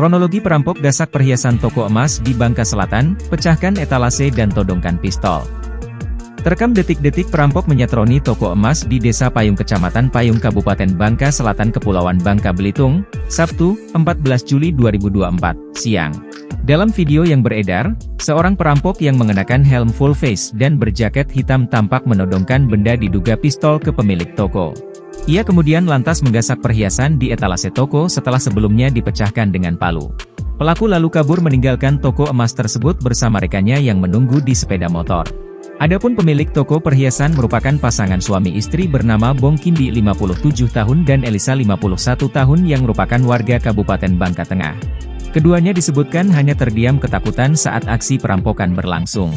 Kronologi perampok gasak perhiasan toko emas di Bangka Selatan, pecahkan etalase dan todongkan pistol. Terekam detik-detik perampok menyatroni toko emas di Desa Payung Kecamatan Payung Kabupaten Bangka Selatan Kepulauan Bangka Belitung, Sabtu, 14 Juli 2024, siang. Dalam video yang beredar, seorang perampok yang mengenakan helm full face dan berjaket hitam tampak menodongkan benda diduga pistol ke pemilik toko. Ia kemudian lantas menggasak perhiasan di etalase toko setelah sebelumnya dipecahkan dengan palu. Pelaku lalu kabur meninggalkan toko emas tersebut bersama rekannya yang menunggu di sepeda motor. Adapun pemilik toko perhiasan merupakan pasangan suami istri bernama Bong Kindi 57 tahun dan Elisa 51 tahun yang merupakan warga Kabupaten Bangka Tengah. Keduanya disebutkan hanya terdiam ketakutan saat aksi perampokan berlangsung.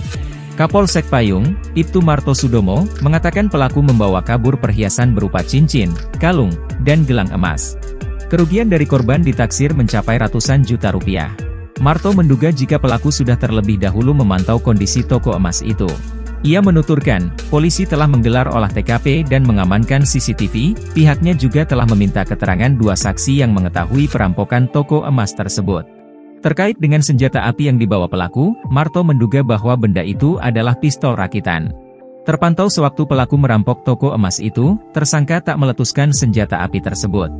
Kapolsek Payung, Ibtu Marto Sudomo, mengatakan pelaku membawa kabur perhiasan berupa cincin, kalung, dan gelang emas. Kerugian dari korban ditaksir mencapai ratusan juta rupiah. Marto menduga jika pelaku sudah terlebih dahulu memantau kondisi toko emas itu. Ia menuturkan, polisi telah menggelar olah TKP dan mengamankan CCTV, pihaknya juga telah meminta keterangan dua saksi yang mengetahui perampokan toko emas tersebut. Terkait dengan senjata api yang dibawa pelaku, Marto menduga bahwa benda itu adalah pistol rakitan. Terpantau sewaktu pelaku merampok toko emas itu, tersangka tak meletuskan senjata api tersebut.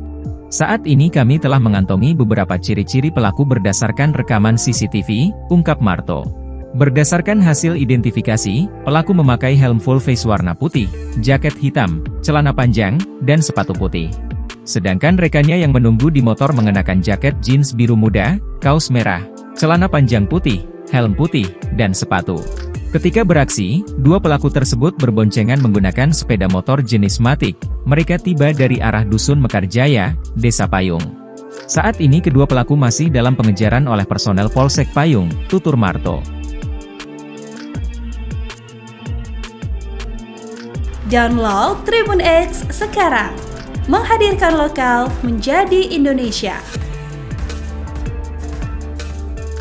Saat ini kami telah mengantongi beberapa ciri-ciri pelaku berdasarkan rekaman CCTV, ungkap Marto. Berdasarkan hasil identifikasi, pelaku memakai helm full face warna putih, jaket hitam, celana panjang, dan sepatu putih. Sedangkan rekannya yang menunggu di motor mengenakan jaket jeans biru muda, kaos merah, celana panjang putih, helm putih, dan sepatu. Ketika beraksi, dua pelaku tersebut berboncengan menggunakan sepeda motor jenis Matic. Mereka tiba dari arah Dusun Mekarjaya, Desa Payung. Saat ini kedua pelaku masih dalam pengejaran oleh personel Polsek Payung, tutur Marto. Download Tribun X sekarang, menghadirkan lokal menjadi Indonesia.